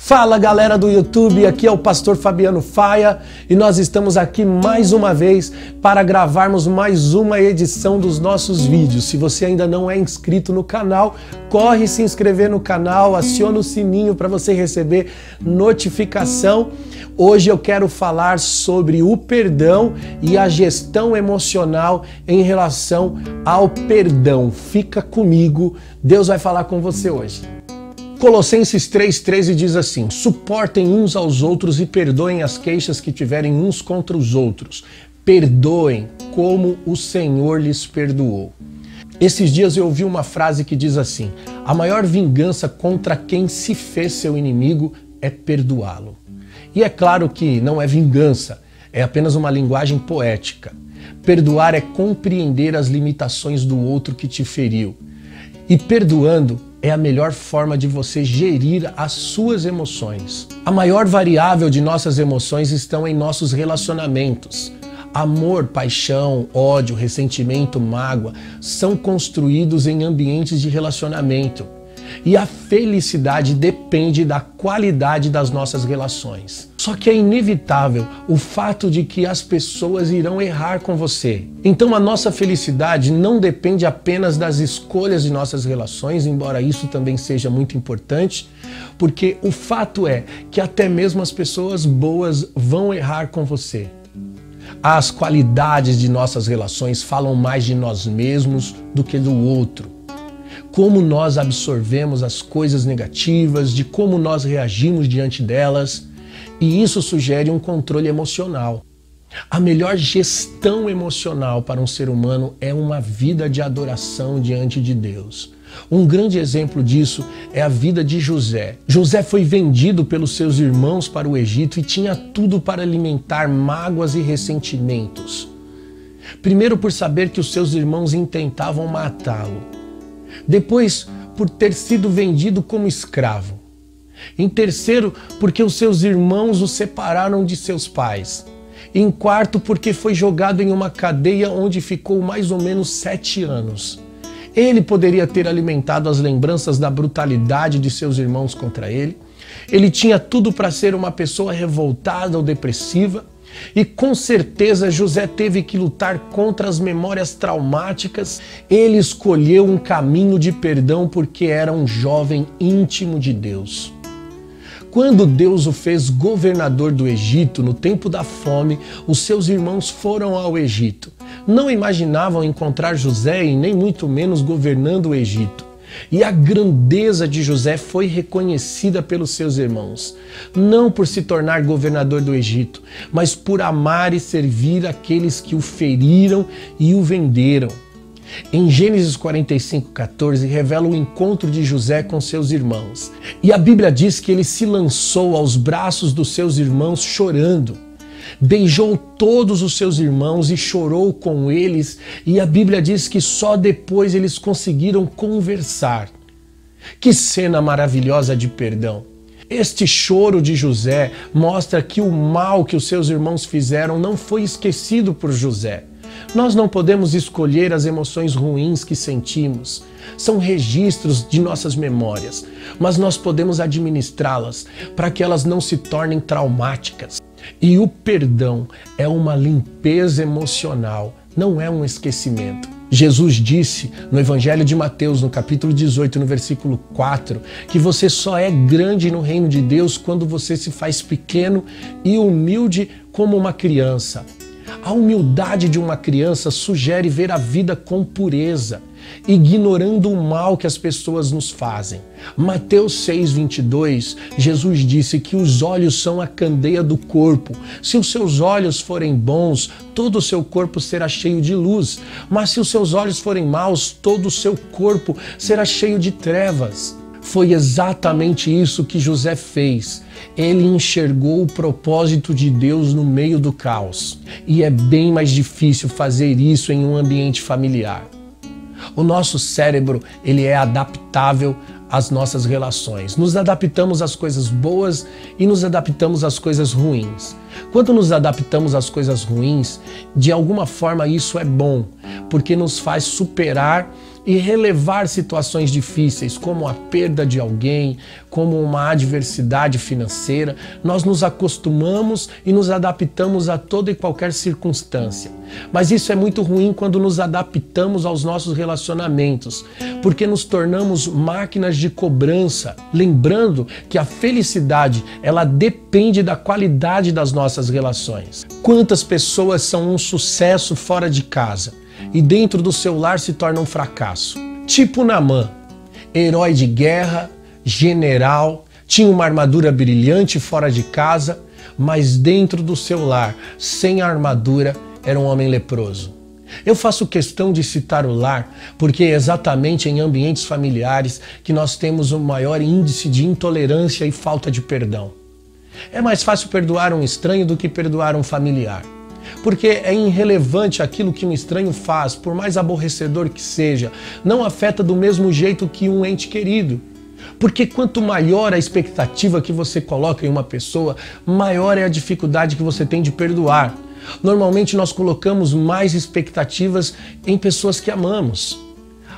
Fala galera do YouTube, aqui é o Pastor Fabiano Faia e nós estamos aqui mais uma vez para gravarmos mais uma edição dos nossos vídeos. Se você ainda não é inscrito no canal, corre se inscrever no canal, aciona o sininho para você receber notificação. Hoje eu quero falar sobre o perdão e a gestão emocional em relação ao perdão. Fica comigo, Deus vai falar com você hoje. Colossenses 3,13 diz assim: suportem uns aos outros e perdoem as queixas que tiverem uns contra os outros. Perdoem como o Senhor lhes perdoou. Esses dias eu ouvi uma frase que diz assim: a maior vingança contra quem se fez seu inimigo é perdoá-lo. E é claro que não é vingança, é apenas uma linguagem poética. Perdoar é compreender as limitações do outro que te feriu. E perdoando é a melhor forma de você gerir as suas emoções. A maior variável de nossas emoções estão em nossos relacionamentos. Amor, paixão, ódio, ressentimento, mágoa são construídos em ambientes de relacionamento. E a felicidade depende da qualidade das nossas relações. Só que é inevitável o fato de que as pessoas irão errar com você. Então a nossa felicidade não depende apenas das escolhas de nossas relações, embora isso também seja muito importante, porque o fato é que até mesmo as pessoas boas vão errar com você. As qualidades de nossas relações falam mais de nós mesmos do que do outro. Como nós absorvemos as coisas negativas, de como nós reagimos diante delas, e isso sugere um controle emocional. A melhor gestão emocional para um ser humano é uma vida de adoração diante de Deus. Um grande exemplo disso é a vida de José. José foi vendido pelos seus irmãos para o Egito e tinha tudo para alimentar mágoas e ressentimentos. Primeiro, por saber que os seus irmãos intentavam matá-lo. Depois, por ter sido vendido como escravo. Em terceiro, porque os seus irmãos o separaram de seus pais. Em quarto, porque foi jogado em uma cadeia onde ficou mais ou menos 7 anos. Ele poderia ter alimentado as lembranças da brutalidade de seus irmãos contra ele. Ele tinha tudo para ser uma pessoa revoltada ou depressiva. E com certeza José teve que lutar contra as memórias traumáticas. Ele escolheu um caminho de perdão porque era um jovem íntimo de Deus. Quando Deus o fez governador do Egito, no tempo da fome, os seus irmãos foram ao Egito. Não imaginavam encontrar José e nem muito menos governando o Egito. E a grandeza de José foi reconhecida pelos seus irmãos, não por se tornar governador do Egito, mas por amar e servir aqueles que o feriram e o venderam. Em Gênesis 45:14 revela o encontro de José com seus irmãos. E a Bíblia diz que ele se lançou aos braços dos seus irmãos chorando. Beijou todos os seus irmãos e chorou com eles, e a Bíblia diz que só depois eles conseguiram conversar. Que cena maravilhosa de perdão! Este choro de José mostra que o mal que os seus irmãos fizeram não foi esquecido por José. Nós não podemos escolher as emoções ruins que sentimos. São registros de nossas memórias, mas nós podemos administrá-las para que elas não se tornem traumáticas. E o perdão é uma limpeza emocional, não é um esquecimento. Jesus disse no Evangelho de Mateus, no capítulo 18, no versículo 4, que você só é grande no reino de Deus quando você se faz pequeno e humilde como uma criança. A humildade de uma criança sugere ver a vida com pureza, ignorando o mal que as pessoas nos fazem. Mateus 6:22, Jesus disse que os olhos são a candeia do corpo. Se os seus olhos forem bons, todo o seu corpo será cheio de luz. Mas se os seus olhos forem maus, todo o seu corpo será cheio de trevas. Foi exatamente isso que José fez. Ele enxergou o propósito de Deus no meio do caos. E é bem mais difícil fazer isso em um ambiente familiar. O nosso cérebro, ele é adaptável às nossas relações. Nos adaptamos às coisas boas e nos adaptamos às coisas ruins. Quando nos adaptamos às coisas ruins, de alguma forma isso é bom, porque nos faz superar e relevar situações difíceis, como a perda de alguém, como uma adversidade financeira. Nós nos acostumamos e nos adaptamos a toda e qualquer circunstância. Mas isso é muito ruim quando nos adaptamos aos nossos relacionamentos, porque nos tornamos máquinas de cobrança, lembrando que a felicidade, ela depende da qualidade das nossas relações. Quantas pessoas são um sucesso fora de casa e dentro do seu lar se torna um fracasso? Tipo Naamã, herói de guerra, general, tinha uma armadura brilhante fora de casa, mas dentro do seu lar, sem armadura, era um homem leproso. Eu faço questão de citar o lar, porque é exatamente em ambientes familiares que nós temos o maior índice de intolerância e falta de perdão. É mais fácil perdoar um estranho do que perdoar um familiar. Porque é irrelevante aquilo que um estranho faz, por mais aborrecedor que seja, não afeta do mesmo jeito que um ente querido. Porque quanto maior a expectativa que você coloca em uma pessoa, maior é a dificuldade que você tem de perdoar. Normalmente nós colocamos mais expectativas em pessoas que amamos.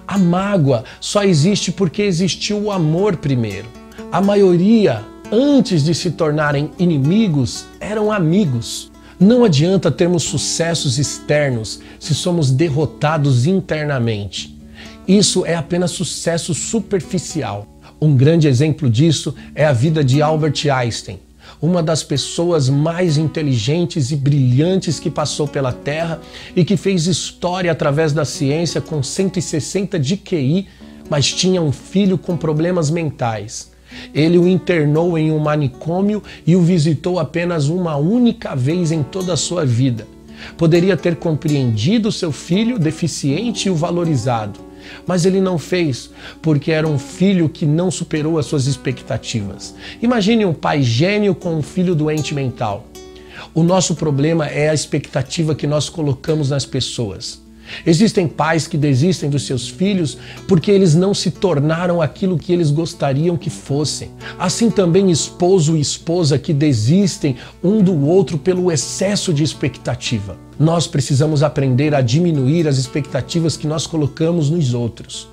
A mágoa só existe porque existiu o amor primeiro. A maioria, antes de se tornarem inimigos, eram amigos. Não adianta termos sucessos externos se somos derrotados internamente. Isso é apenas sucesso superficial. Um grande exemplo disso é a vida de Albert Einstein, uma das pessoas mais inteligentes e brilhantes que passou pela Terra e que fez história através da ciência com 160 de QI, mas tinha um filho com problemas mentais. Ele o internou em um manicômio e o visitou apenas uma única vez em toda a sua vida. Poderia ter compreendido seu filho deficiente e o valorizado, mas ele não fez, porque era um filho que não superou as suas expectativas. Imagine um pai gênio com um filho doente mental. O nosso problema é a expectativa que nós colocamos nas pessoas. Existem pais que desistem dos seus filhos porque eles não se tornaram aquilo que eles gostariam que fossem. Assim também esposo e esposa que desistem um do outro pelo excesso de expectativa. Nós precisamos aprender a diminuir as expectativas que nós colocamos nos outros.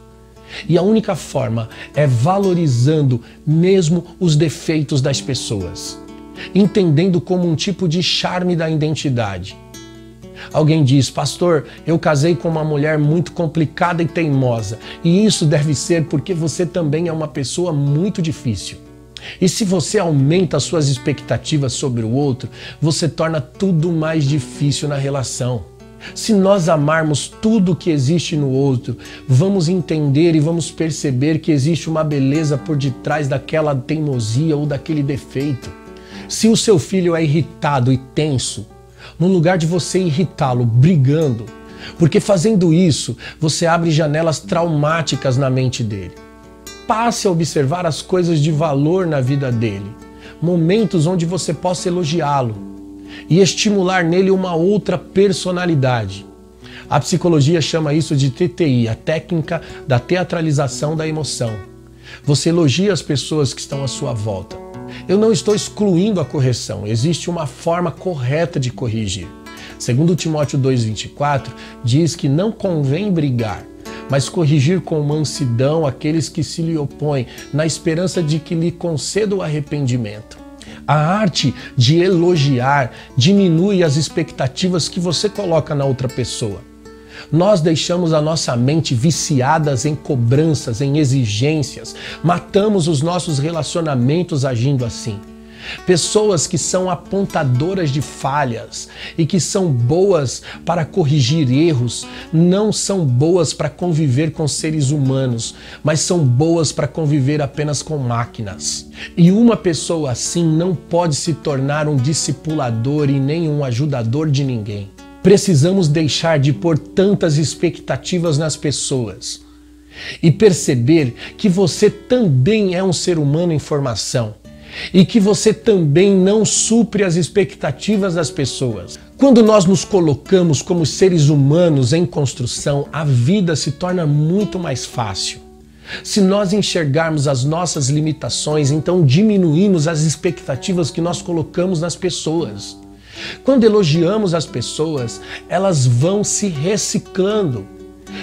E a única forma é valorizando mesmo os defeitos das pessoas, entendendo como um tipo de charme da identidade. Alguém diz: pastor, eu casei com uma mulher muito complicada e teimosa, e isso deve ser porque você também é uma pessoa muito difícil. E se você aumenta as suas expectativas sobre o outro, você torna tudo mais difícil na relação. Se nós amarmos tudo que existe no outro, vamos entender e vamos perceber que existe uma beleza por detrás daquela teimosia ou daquele defeito. Se o seu filho é irritado e tenso, no lugar de você irritá-lo brigando, porque fazendo isso, você abre janelas traumáticas na mente dele. Passe a observar as coisas de valor na vida dele, momentos onde você possa elogiá-lo e estimular nele uma outra personalidade. A psicologia chama isso de TTI, a técnica da teatralização da emoção. Você elogia as pessoas que estão à sua volta. Eu não estou excluindo a correção, existe uma forma correta de corrigir. Segundo Timóteo 2,24, diz que não convém brigar, mas corrigir com mansidão aqueles que se lhe opõem, na esperança de que lhe conceda o arrependimento. A arte de elogiar diminui as expectativas que você coloca na outra pessoa. Nós deixamos a nossa mente viciadas em cobranças, em exigências, matamos os nossos relacionamentos agindo assim. Pessoas que são apontadoras de falhas e que são boas para corrigir erros, não são boas para conviver com seres humanos, mas são boas para conviver apenas com máquinas. E uma pessoa assim não pode se tornar um discipulador e nem um ajudador de ninguém. Precisamos deixar de pôr tantas expectativas nas pessoas e perceber que você também é um ser humano em formação e que você também não supre as expectativas das pessoas. Quando nós nos colocamos como seres humanos em construção, a vida se torna muito mais fácil. Se nós enxergarmos as nossas limitações, então diminuímos as expectativas que nós colocamos nas pessoas. Quando elogiamos as pessoas, elas vão se reciclando.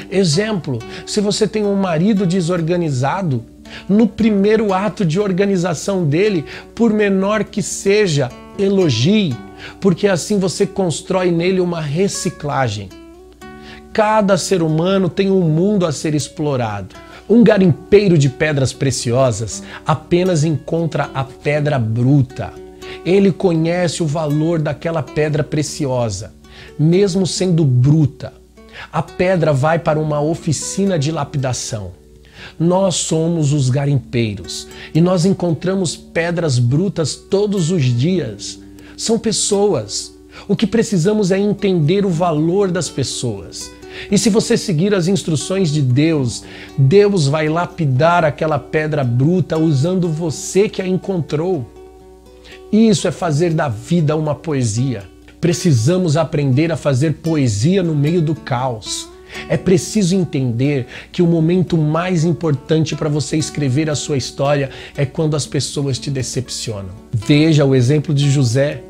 Exemplo, se você tem um marido desorganizado, no primeiro ato de organização dele, por menor que seja, elogie, porque assim você constrói nele uma reciclagem. Cada ser humano tem um mundo a ser explorado. Um garimpeiro de pedras preciosas apenas encontra a pedra bruta. Ele conhece o valor daquela pedra preciosa, mesmo sendo bruta. A pedra vai para uma oficina de lapidação. Nós somos os garimpeiros e nós encontramos pedras brutas todos os dias. São pessoas. O que precisamos é entender o valor das pessoas. E se você seguir as instruções de Deus, Deus vai lapidar aquela pedra bruta usando você que a encontrou. Isso é fazer da vida uma poesia. Precisamos aprender a fazer poesia no meio do caos. É preciso entender que o momento mais importante para você escrever a sua história é quando as pessoas te decepcionam. Veja o exemplo de José,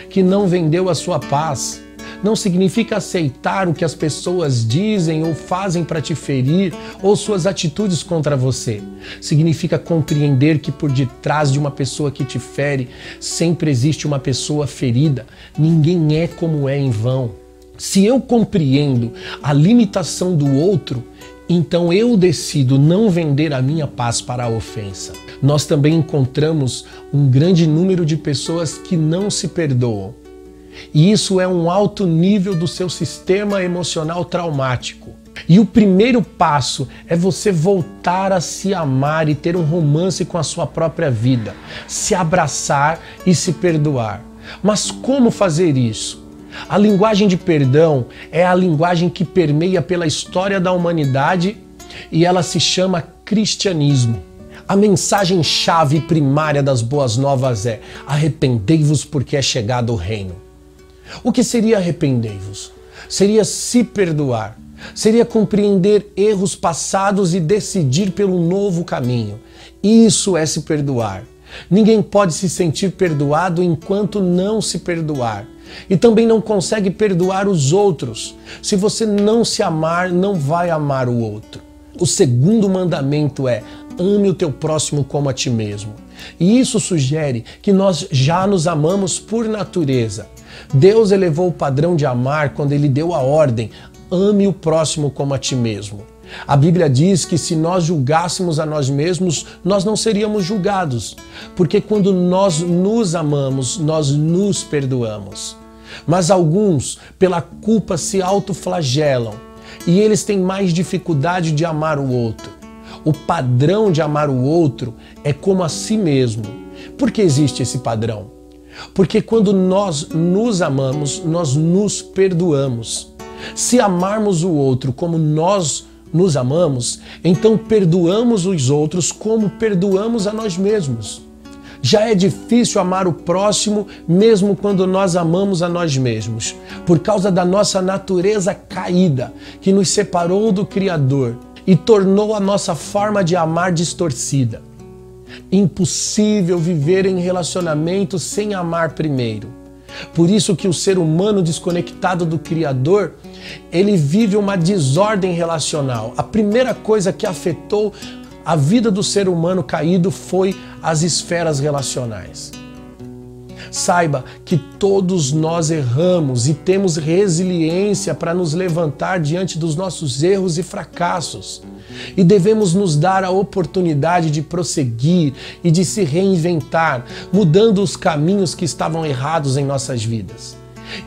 que não vendeu a sua paz. Não significa aceitar o que as pessoas dizem ou fazem para te ferir ou suas atitudes contra você. Significa compreender que por detrás de uma pessoa que te fere, sempre existe uma pessoa ferida. Ninguém é como é em vão. Se eu compreendo a limitação do outro, então eu decido não vender a minha paz para a ofensa. Nós também encontramos um grande número de pessoas que não se perdoam. E isso é um alto nível do seu sistema emocional traumático. E o primeiro passo é você voltar a se amar e ter um romance com a sua própria vida, se abraçar e se perdoar. Mas como fazer isso? A linguagem de perdão é a linguagem que permeia pela história da humanidade e ela se chama cristianismo. A mensagem-chave primária das boas novas é: arrependei-vos porque é chegado o reino. O que seria arrependei-vos? Seria se perdoar. Seria compreender erros passados e decidir pelo novo caminho. Isso é se perdoar. Ninguém pode se sentir perdoado enquanto não se perdoar. E também não consegue perdoar os outros. Se você não se amar, não vai amar o outro. O segundo mandamento é: ame o teu próximo como a ti mesmo. E isso sugere que nós já nos amamos por natureza. Deus elevou o padrão de amar quando Ele deu a ordem: ame o próximo como a ti mesmo. A Bíblia diz que se nós julgássemos a nós mesmos, nós não seríamos julgados, porque quando nós nos amamos, nós nos perdoamos. Mas alguns, pela culpa, se autoflagelam e eles têm mais dificuldade de amar o outro. O padrão de amar o outro é como a si mesmo. Por que existe esse padrão? Porque quando nós nos amamos, nós nos perdoamos. Se amarmos o outro como nós nos amamos, então perdoamos os outros como perdoamos a nós mesmos. Já é difícil amar o próximo mesmo quando nós amamos a nós mesmos, por causa da nossa natureza caída, que nos separou do Criador e tornou a nossa forma de amar distorcida. Impossível viver em relacionamento sem amar primeiro. Por isso que o ser humano desconectado do Criador, ele vive uma desordem relacional. A primeira coisa que afetou a vida do ser humano caído foi as esferas relacionais. Saiba que todos nós erramos e temos resiliência para nos levantar diante dos nossos erros e fracassos. E devemos nos dar a oportunidade de prosseguir e de se reinventar, mudando os caminhos que estavam errados em nossas vidas.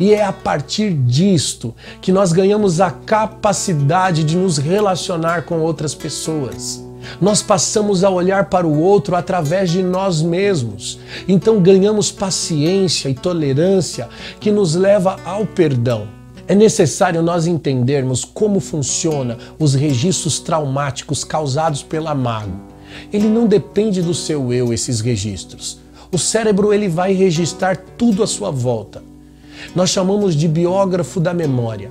E é a partir disto que nós ganhamos a capacidade de nos relacionar com outras pessoas. Nós passamos a olhar para o outro através de nós mesmos. Então ganhamos paciência e tolerância que nos leva ao perdão. É necessário nós entendermos como funcionam os registros traumáticos causados pela mágoa. Ele não depende do seu eu, esses registros. O cérebro ele vai registrar tudo à sua volta. Nós chamamos de biógrafo da memória.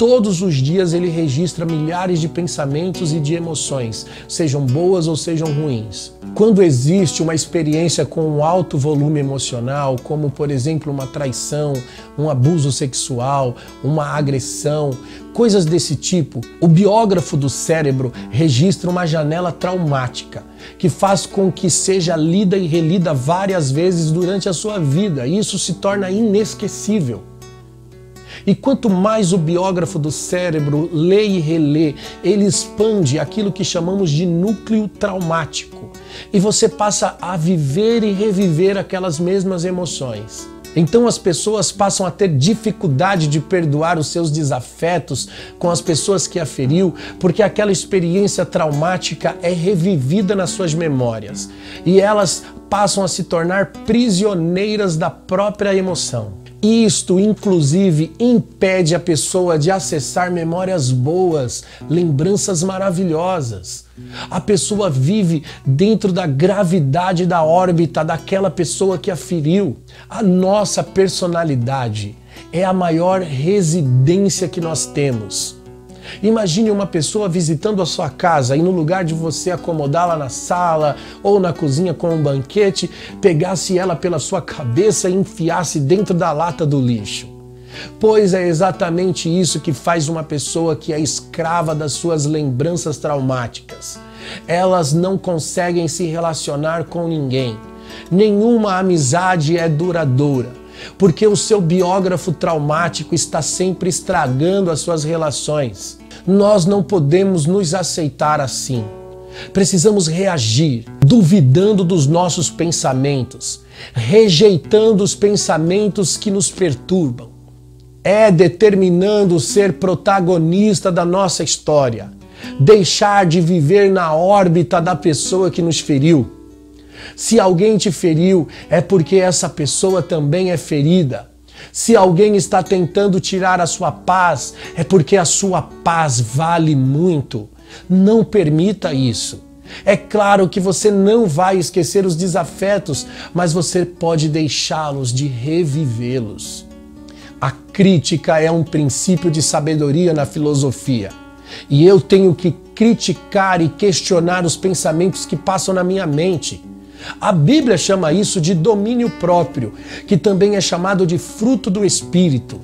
Todos os dias ele registra milhares de pensamentos e de emoções, sejam boas ou sejam ruins. Quando existe uma experiência com um alto volume emocional, como por exemplo uma traição, um abuso sexual, uma agressão, coisas desse tipo, o biógrafo do cérebro registra uma janela traumática, que faz com que seja lida e relida várias vezes durante a sua vida, e isso se torna inesquecível. E quanto mais o biógrafo do cérebro lê e relê, ele expande aquilo que chamamos de núcleo traumático. E você passa a viver e reviver aquelas mesmas emoções. Então as pessoas passam a ter dificuldade de perdoar os seus desafetos com as pessoas que a feriu, porque aquela experiência traumática é revivida nas suas memórias. E elas passam a se tornar prisioneiras da própria emoção. Isto, inclusive, impede a pessoa de acessar memórias boas, lembranças maravilhosas. A pessoa vive dentro da gravidade da órbita daquela pessoa que a feriu. A nossa personalidade é a maior residência que nós temos. Imagine uma pessoa visitando a sua casa e no lugar de você acomodá-la na sala ou na cozinha com um banquete, pegasse ela pela sua cabeça e enfiasse dentro da lata do lixo. Pois é exatamente isso que faz uma pessoa que é escrava das suas lembranças traumáticas. Elas não conseguem se relacionar com ninguém. Nenhuma amizade é duradoura, porque o seu biógrafo traumático está sempre estragando as suas relações. Nós não podemos nos aceitar assim. Precisamos reagir, duvidando dos nossos pensamentos, rejeitando os pensamentos que nos perturbam. É determinando ser protagonista da nossa história, deixar de viver na órbita da pessoa que nos feriu. Se alguém te feriu, é porque essa pessoa também é ferida. Se alguém está tentando tirar a sua paz, é porque a sua paz vale muito. Não permita isso. É claro que você não vai esquecer os desafetos, mas você pode deixá-los de revivê-los. A crítica é um princípio de sabedoria na filosofia. E eu tenho que criticar e questionar os pensamentos que passam na minha mente. A Bíblia chama isso de domínio próprio, que também é chamado de fruto do Espírito.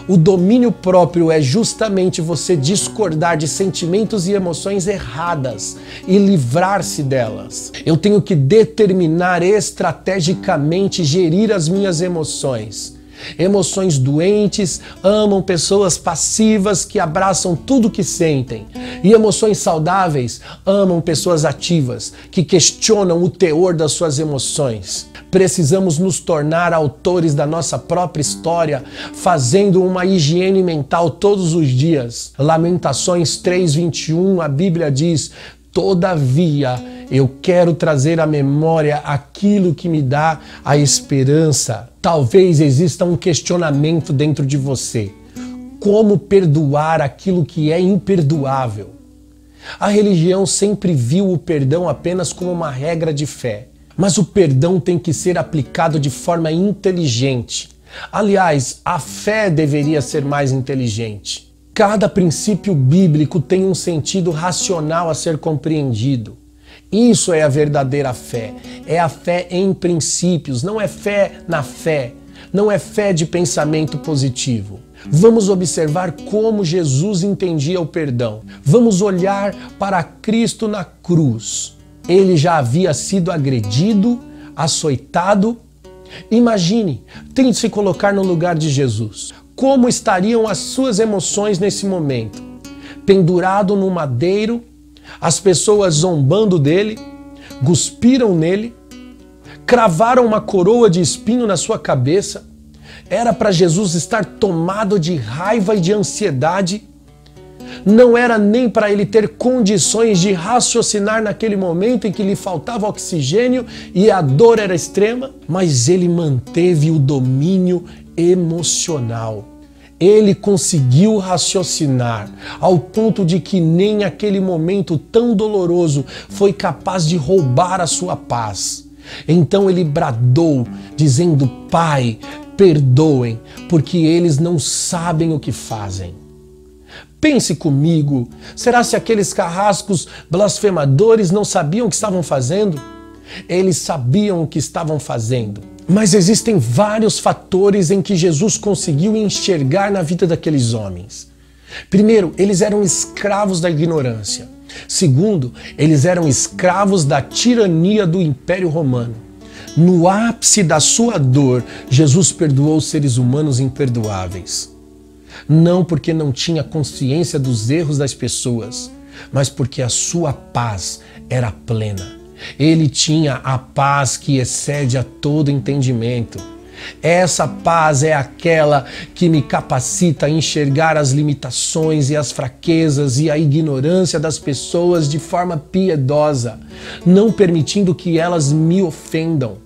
O domínio próprio é justamente você discordar de sentimentos e emoções erradas e livrar-se delas. Eu tenho que determinar estrategicamente gerir as minhas emoções. Emoções doentes amam pessoas passivas que abraçam tudo que sentem. E emoções saudáveis amam pessoas ativas que questionam o teor das suas emoções. Precisamos nos tornar autores da nossa própria história, fazendo uma higiene mental todos os dias. Lamentações 3:21, a Bíblia diz: todavia, eu quero trazer à memória aquilo que me dá a esperança. Talvez exista um questionamento dentro de você. Como perdoar aquilo que é imperdoável? A religião sempre viu o perdão apenas como uma regra de fé. Mas o perdão tem que ser aplicado de forma inteligente. Aliás, a fé deveria ser mais inteligente. Cada princípio bíblico tem um sentido racional a ser compreendido. Isso é a verdadeira fé. É a fé em princípios, não é fé na fé. Não é fé de pensamento positivo. Vamos observar como Jesus entendia o perdão. Vamos olhar para Cristo na cruz. Ele já havia sido agredido, açoitado. Imagine, tente se colocar no lugar de Jesus. Como estariam as suas emoções nesse momento? Pendurado no madeiro, as pessoas zombando dele, cuspiram nele, cravaram uma coroa de espinho na sua cabeça. Era para Jesus estar tomado de raiva e de ansiedade. Não era nem para ele ter condições de raciocinar naquele momento em que lhe faltava oxigênio e a dor era extrema, mas ele manteve o domínio emocional. Ele conseguiu raciocinar ao ponto de que nem aquele momento tão doloroso foi capaz de roubar a sua paz. Então ele bradou, dizendo: Pai, perdoem, porque eles não sabem o que fazem. Pense comigo, será se aqueles carrascos blasfemadores não sabiam o que estavam fazendo? Eles sabiam o que estavam fazendo. Mas existem vários fatores em que Jesus conseguiu enxergar na vida daqueles homens. Primeiro, eles eram escravos da ignorância. Segundo, eles eram escravos da tirania do Império Romano. No ápice da sua dor, Jesus perdoou os seres humanos imperdoáveis. Não porque não tinha consciência dos erros das pessoas, mas porque a sua paz era plena. Ele tinha a paz que excede a todo entendimento. Essa paz é aquela que me capacita a enxergar as limitações e as fraquezas e a ignorância das pessoas de forma piedosa, não permitindo que elas me ofendam.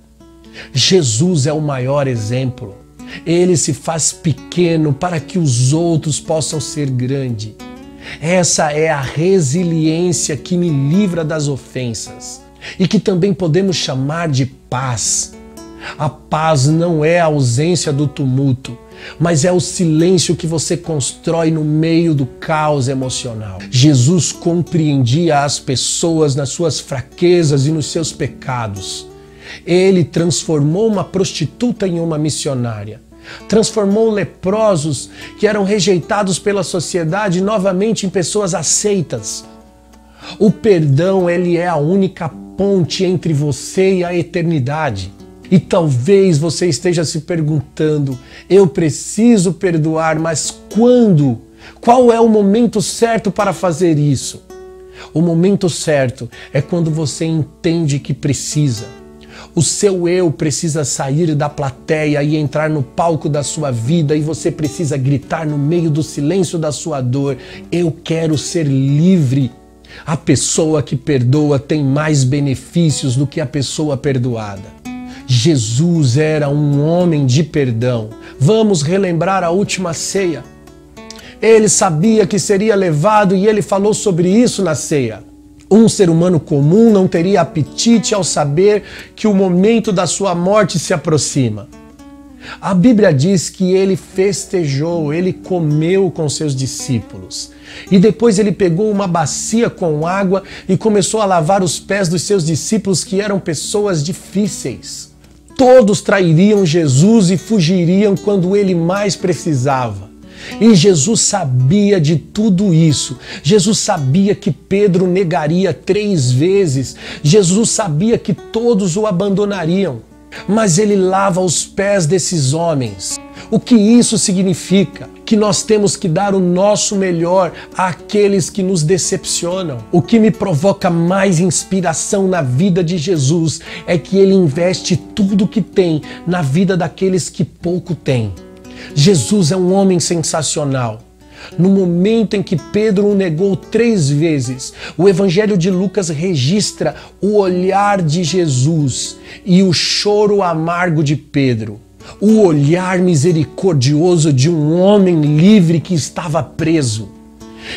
Jesus é o maior exemplo. Ele se faz pequeno para que os outros possam ser grandes. Essa é a resiliência que me livra das ofensas e que também podemos chamar de paz. A paz não é a ausência do tumulto, mas é o silêncio que você constrói no meio do caos emocional. Jesus compreendia as pessoas nas suas fraquezas e nos seus pecados. Ele transformou uma prostituta em uma missionária. Transformou leprosos que eram rejeitados pela sociedade novamente em pessoas aceitas. O perdão, ele é a única ponte entre você e a eternidade. E talvez você esteja se perguntando, eu preciso perdoar, mas quando? Qual é o momento certo para fazer isso? O momento certo é quando você entende que precisa. O seu eu precisa sair da plateia e entrar no palco da sua vida e você precisa gritar no meio do silêncio da sua dor, eu quero ser livre. A pessoa que perdoa tem mais benefícios do que a pessoa perdoada. Jesus era um homem de perdão. Vamos relembrar a última ceia. Ele sabia que seria levado e ele falou sobre isso na ceia. Um ser humano comum não teria apetite ao saber que o momento da sua morte se aproxima. A Bíblia diz que ele festejou, ele comeu com seus discípulos. E depois ele pegou uma bacia com água e começou a lavar os pés dos seus discípulos, que eram pessoas difíceis. Todos trairiam Jesus e fugiriam quando ele mais precisava. E Jesus sabia de tudo isso. Jesus sabia que Pedro negaria 3 vezes. Jesus sabia que todos o abandonariam. Mas ele lava os pés desses homens. O que isso significa? Que nós temos que dar o nosso melhor àqueles que nos decepcionam. O que me provoca mais inspiração na vida de Jesus é que ele investe tudo que tem na vida daqueles que pouco têm. Jesus é um homem sensacional. No momento em que Pedro o negou 3 vezes, o Evangelho de Lucas registra o olhar de Jesus e o choro amargo de Pedro. O olhar misericordioso de um homem livre que estava preso.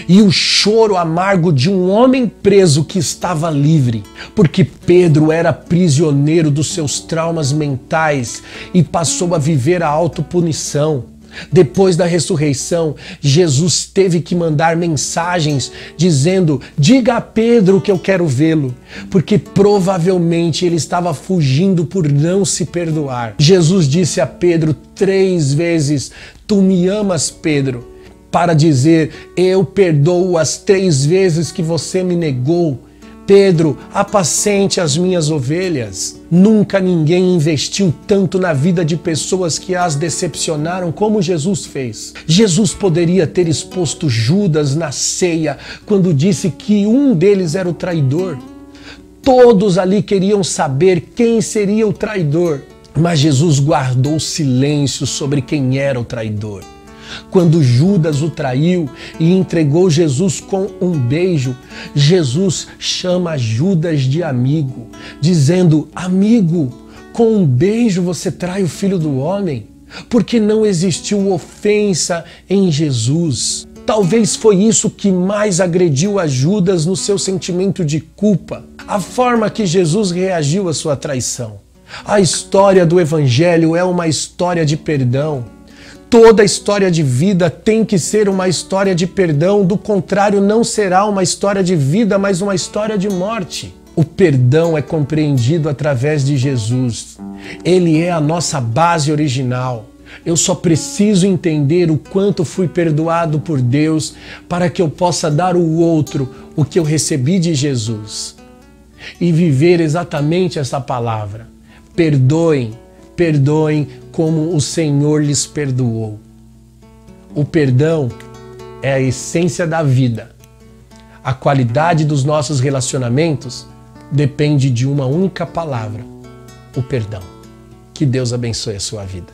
E o choro amargo de um homem preso que estava livre. Porque Pedro era prisioneiro dos seus traumas mentais e passou a viver a autopunição. Depois da ressurreição, Jesus teve que mandar mensagens dizendo: diga a Pedro que eu quero vê-lo, porque provavelmente ele estava fugindo por não se perdoar. Jesus disse a Pedro 3 vezes: tu me amas, Pedro, para dizer: eu perdoo as 3 vezes que você me negou. Pedro, apacente as minhas ovelhas. Nunca ninguém investiu tanto na vida de pessoas que as decepcionaram como Jesus fez. Jesus poderia ter exposto Judas na ceia quando disse que um deles era o traidor. Todos ali queriam saber quem seria o traidor, mas Jesus guardou silêncio sobre quem era o traidor. Quando Judas o traiu e entregou Jesus com um beijo, Jesus chama Judas de amigo, dizendo: amigo, com um beijo você trai o Filho do Homem? Porque não existiu ofensa em Jesus. Talvez foi isso que mais agrediu a Judas no seu sentimento de culpa, a forma que Jesus reagiu à sua traição. A história do Evangelho é uma história de perdão. Toda história de vida tem que ser uma história de perdão, do contrário não será uma história de vida, mas uma história de morte. O perdão é compreendido através de Jesus. Ele é a nossa base original. Eu só preciso entender o quanto fui perdoado por Deus para que eu possa dar ao outro o que eu recebi de Jesus. E viver exatamente essa palavra. Perdoem, perdoem como o Senhor lhes perdoou. O perdão é a essência da vida. A qualidade dos nossos relacionamentos depende de uma única palavra: o perdão. Que Deus abençoe a sua vida.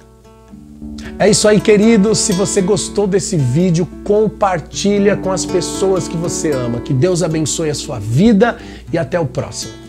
É isso aí, querido. Se você gostou desse vídeo, compartilha com as pessoas que você ama. Que Deus abençoe a sua vida e até o próximo.